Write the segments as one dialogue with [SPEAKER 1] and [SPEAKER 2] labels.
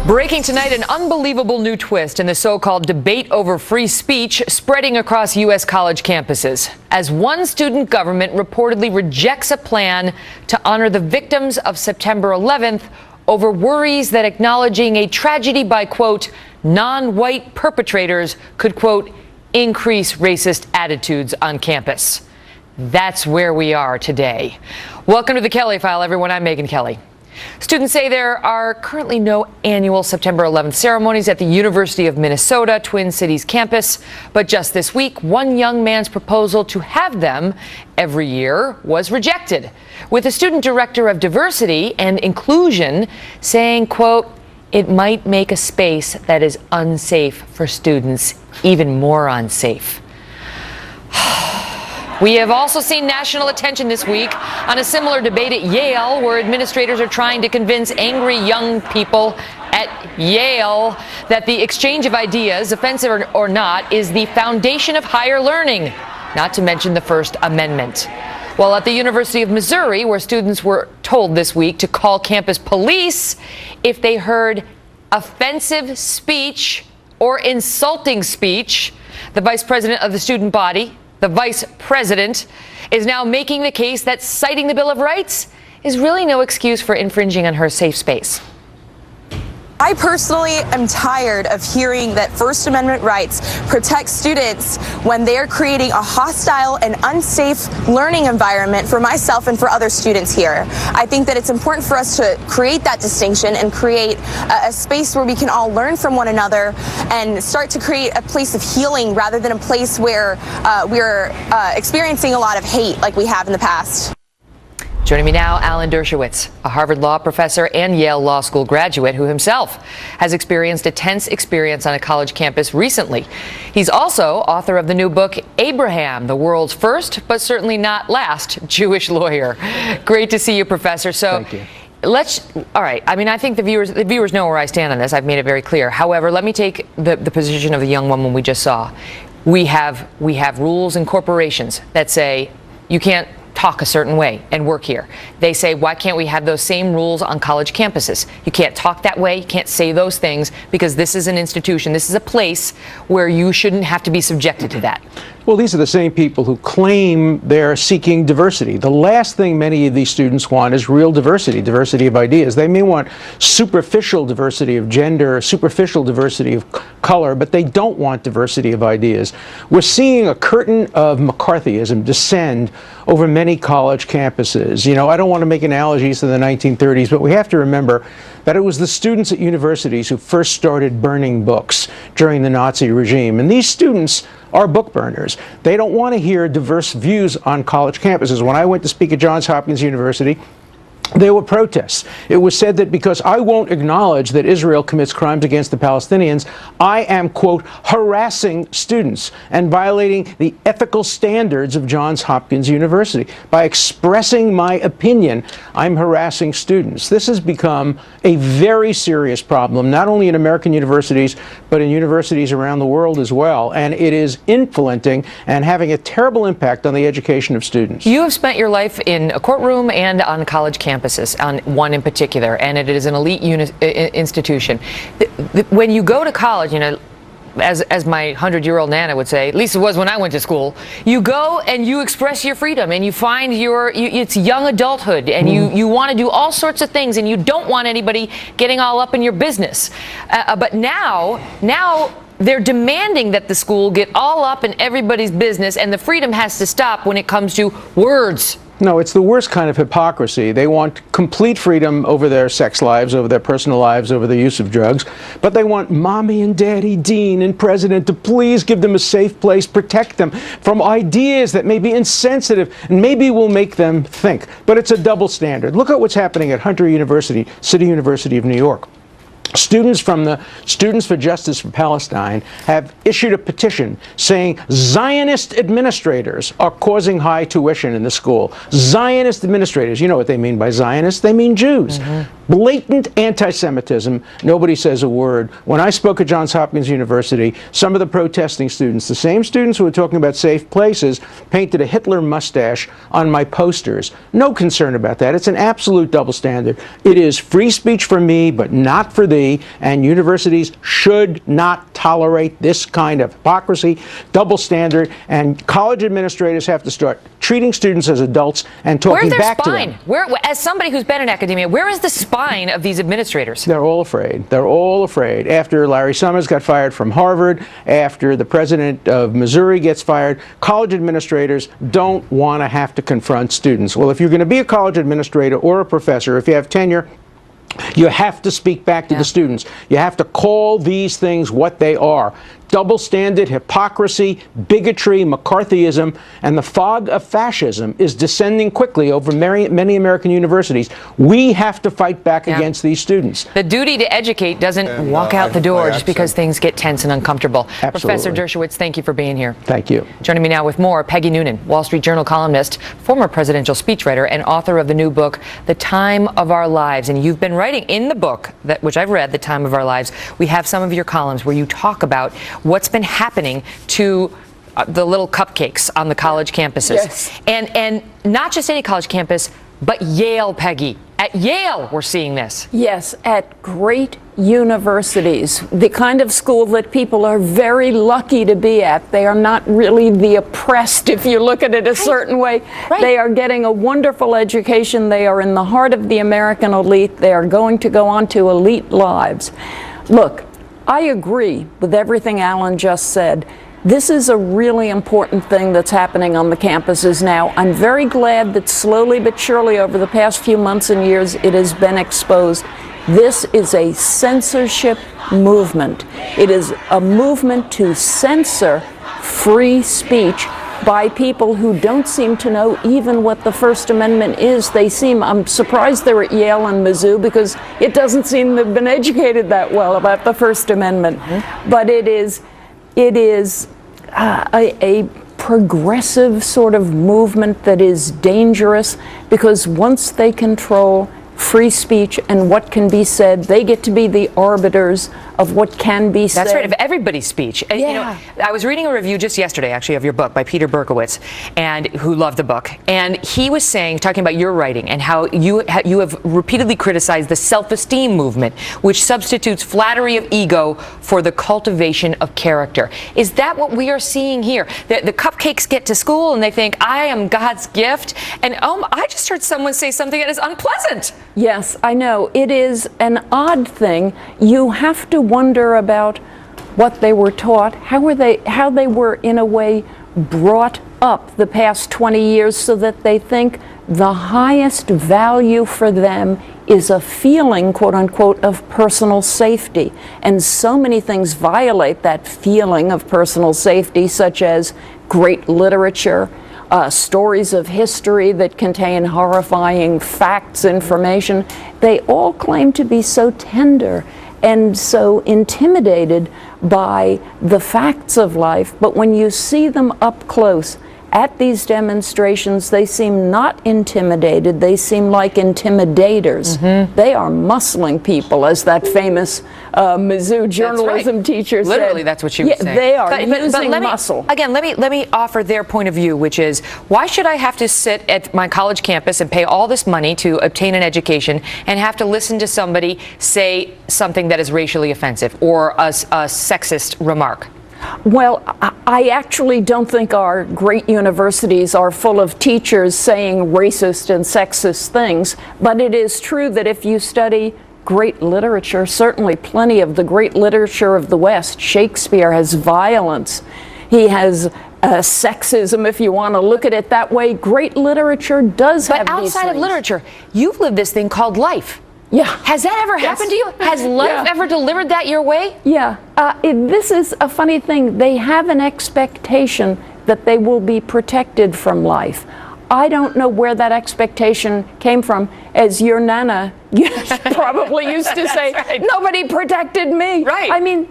[SPEAKER 1] Breaking tonight, an unbelievable new twist in the so-called debate over free speech spreading across U.S. college campuses, as one student government reportedly rejects a plan to honor the victims of September 11th over worries that acknowledging a tragedy by, quote, non-white perpetrators could, quote, increase racist attitudes on campus. That's where we are today. Welcome to the Kelly File, everyone. I'm Megyn Kelly. Students say there are currently no annual September 11th ceremonies at the University of Minnesota Twin Cities campus, but just this week, one young man's proposal to have them every year was rejected, with the student director of diversity and inclusion saying, quote, it might make a space that is unsafe for students even more unsafe. We have also seen national attention this week on a similar debate at Yale, where administrators are trying to convince angry young people at Yale that the exchange of ideas, offensive or not, is the foundation of higher learning, not to mention the First Amendment. While at the University of Missouri, where students were told this week to call campus police if they heard offensive speech or insulting speech, the vice president of the student body, the vice president, is now making the case that citing the Bill of Rights is really no excuse for infringing on her safe space.
[SPEAKER 2] I personally am tired of hearing that First Amendment rights protect students when they are creating a hostile and unsafe learning environment for myself and for other students here. I think that it's important for us to create that distinction and create a space where we can all learn from one another and start to create a place of healing rather than a place where we're experiencing a lot of hate like we have in the past.
[SPEAKER 1] Joining me now, Alan Dershowitz, a Harvard Law professor and Yale Law School graduate who himself has experienced a tense experience on a college campus recently. He's also author of the new book, Abraham, the world's first, but certainly not last, Jewish lawyer. Great to see you, Professor. So,
[SPEAKER 3] thank you.
[SPEAKER 1] All right. I mean, I think the viewers know where I stand on this. I've made it very clear. However, let me take the position of the young woman we just saw. We have rules in corporations that say you can't talk a certain way and work here. They say, why can't we have those same rules on college campuses? You can't talk that way, you can't say those things, because this is an institution, this is a place where you shouldn't have to be subjected to that.
[SPEAKER 3] Well, these are the same people who claim they're seeking diversity. The last thing many of these students want is real diversity, diversity of ideas. They may want superficial diversity of gender, superficial diversity of color, but they don't want diversity of ideas. We're seeing a curtain of McCarthyism descend over many college campuses. You know, I don't want to make analogies to the 1930s, but we have to remember that it was the students at universities who first started burning books during the Nazi regime. And these students are book burners. They don't want to hear diverse views on college campuses. When I went to speak at Johns Hopkins University, there were protests. It was said that because I won't acknowledge that Israel commits crimes against the Palestinians, I am, quote, harassing students and violating the ethical standards of Johns Hopkins University. By expressing my opinion, I'm harassing students. This has become a very serious problem, not only in American universities, but in universities around the world as well. And it is influencing and having a terrible impact on the education of students.
[SPEAKER 1] You have spent your life in a courtroom and on college campuses, on one in particular, and it is an elite institution. When you go to college, you know, as my 100-year-old Nana would say, at least it was when I went to school, you go and you express your freedom and you find it's young adulthood, and you want to do all sorts of things, and you don't want anybody getting all up in your business. But now they're demanding that the school get all up in everybody's business, and the freedom has to stop when it comes to words.
[SPEAKER 3] No, it's the worst kind of hypocrisy. They want complete freedom over their sex lives, over their personal lives, over the use of drugs. But they want mommy and daddy, dean and president to please give them a safe place, protect them from ideas that may be insensitive and maybe will make them think. But it's a double standard. Look at what's happening at Hunter University, City University of New York. Students from the Students for Justice for Palestine have issued a petition saying Zionist administrators are causing high tuition in the school. Zionist administrators, you know what they mean by Zionists? They mean Jews. blatant anti-Semitism. Nobody says a word. When I spoke at Johns Hopkins University, some of the protesting students, the same students who were talking about safe places, painted a Hitler mustache on my posters. No concern about that. It's an absolute double standard. It is free speech for me, but not for thee, and universities should not tolerate this kind of hypocrisy, double standard, and college administrators have to start treating students as adults and talking back to them.
[SPEAKER 1] Where, as somebody who's been in academia, where is the spine of these administrators?
[SPEAKER 3] They're all afraid. They're all afraid. After Larry Summers got fired from Harvard, after the president of Missouri gets fired, college administrators don't want to have to confront students. Well, if you're going to be a college administrator or a professor, if you have tenure, you have to speak back to the students. You have to call these things what they are. Double standard, hypocrisy, bigotry, McCarthyism, and the fog of fascism is descending quickly over many American universities. We have to fight back against these students.
[SPEAKER 1] The duty to educate doesn't walk out the door just because things get tense and uncomfortable.
[SPEAKER 3] Absolutely.
[SPEAKER 1] Professor Dershowitz, thank you for being here.
[SPEAKER 3] Thank you.
[SPEAKER 1] Joining me now with more, Peggy Noonan, Wall Street Journal columnist, former presidential speechwriter, and author of the new book, The Time of Our Lives. And you've been writing in the book, which I've read, The Time of Our Lives. We have some of your columns where you talk about what's been happening to the little cupcakes on the college campuses.
[SPEAKER 4] Yes.
[SPEAKER 1] And not just any college campus, but Yale, Peggy. At Yale, we're seeing this.
[SPEAKER 4] Yes, at great universities, the kind of school that people are very lucky to be at. They are not really the oppressed, if you look at it a certain way.
[SPEAKER 1] Right.
[SPEAKER 4] They are getting a wonderful education. They are in the heart of the American elite. They are going to go on to elite lives. Look, I agree with everything Alan just said. This is a really important thing that's happening on the campuses now. I'm very glad that slowly but surely over the past few months and years it has been exposed. This is a censorship movement. It is a movement to censor free speech by people who don't seem to know even what the First Amendment is. I'm surprised they're at Yale and Mizzou because it doesn't seem they've been educated that well about the First Amendment. Mm-hmm. But it is a progressive sort of movement that is dangerous because once they control free speech and what can be said, they get to be the arbiters of what can be said.
[SPEAKER 1] That's right, of everybody's speech. And,
[SPEAKER 4] yeah.
[SPEAKER 1] You know, I was reading a review just yesterday, actually, of your book by Peter Berkowitz, and who loved the book. And he was talking about your writing and how you have repeatedly criticized the self-esteem movement, which substitutes flattery of ego for the cultivation of character. Is that what we are seeing here? The cupcakes get to school and they think, I am God's gift. And I just heard someone say something that is unpleasant.
[SPEAKER 4] Yes, I know. It is an odd thing. You have to wonder about what they were taught, how they were in a way brought up the past 20 years so that they think the highest value for them is a feeling, quote unquote, of personal safety. And so many things violate that feeling of personal safety, such as great literature, stories of history that contain horrifying facts, information. They all claim to be so tender and so intimidated by the facts of life, but when you see them up close at these demonstrations, they seem not intimidated, they seem like intimidators. Mm-hmm. They are muscling people, as that famous Mizzou journalism teacher said.
[SPEAKER 1] Literally, that's what she was saying.
[SPEAKER 4] They are using muscle.
[SPEAKER 1] Again, let me offer their point of view, which is, why should I have to sit at my college campus and pay all this money to obtain an education and have to listen to somebody say something that is racially offensive or a sexist remark?
[SPEAKER 4] Well, I actually don't think our great universities are full of teachers saying racist and sexist things, but it is true that if you study great literature, certainly plenty of the great literature of the West, Shakespeare has violence, he has sexism, if you want to look at it that way. Great literature does have these things.
[SPEAKER 1] But outside of literature, you've lived this thing called life.
[SPEAKER 4] Yeah.
[SPEAKER 1] Has that ever happened to you? Has life ever delivered that your way?
[SPEAKER 4] Yeah. This is a funny thing. They have an expectation that they will be protected from life. I don't know where that expectation came from. As your Nana probably used to say, right. Nobody protected me.
[SPEAKER 1] Right.
[SPEAKER 4] I mean,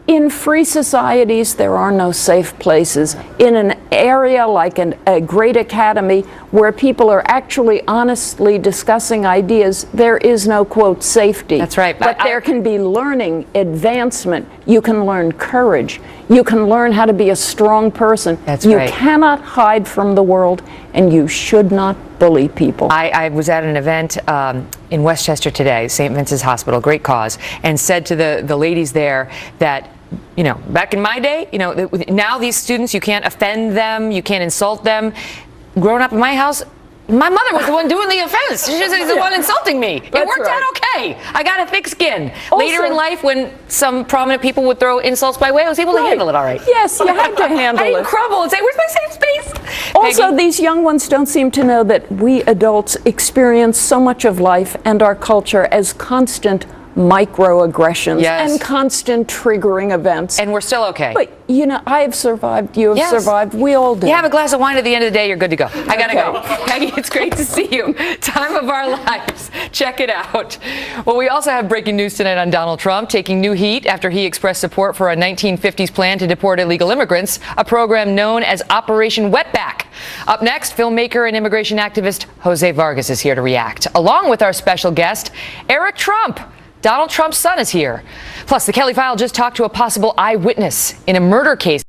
[SPEAKER 4] in free societies, there are no safe places. In an area like a great academy where people are actually honestly discussing ideas, there is no, quote, safety.
[SPEAKER 1] That's right.
[SPEAKER 4] But there can be learning, advancement. You can learn courage. You can learn how to be a strong person.
[SPEAKER 1] That's
[SPEAKER 4] you
[SPEAKER 1] right.
[SPEAKER 4] cannot hide from the world, and you should not bully people.
[SPEAKER 1] I was at an event in Westchester today, St. Vincent's Hospital, great cause, and said to the ladies there that, you know, back in my day, you know, now these students, you can't offend them, you can't insult them. Growing up in my house, my mother was the one doing the offense. She was the one insulting me. It worked out okay. I got a thick skin. Later in life, when some prominent people would throw insults my way, I was able to handle it all right.
[SPEAKER 4] Yes, you had to handle it.
[SPEAKER 1] I didn't crumble and say, where's my safe space?
[SPEAKER 4] Also,
[SPEAKER 1] Peggy?
[SPEAKER 4] these young ones don't seem to know that we adults experience so much of life and our culture as constant microaggressions
[SPEAKER 1] Yes.
[SPEAKER 4] and constant triggering events.
[SPEAKER 1] And we're still okay.
[SPEAKER 4] But, you know, I have survived, you have
[SPEAKER 1] Yes.
[SPEAKER 4] survived, we all do.
[SPEAKER 1] You have a glass of wine at the end of the day, you're good to go. I gotta
[SPEAKER 4] Okay.
[SPEAKER 1] go. Peggy, it's great to see you. Time of our lives. Check it out. Well, we also have breaking news tonight on Donald Trump taking new heat after he expressed support for a 1950s plan to deport illegal immigrants, a program known as Operation Wetback. Up next, filmmaker and immigration activist Jose Vargas is here to react, along with our special guest, Eric Trump. Donald Trump's son is here. Plus, the Kelly File just talked to a possible eyewitness in a murder case.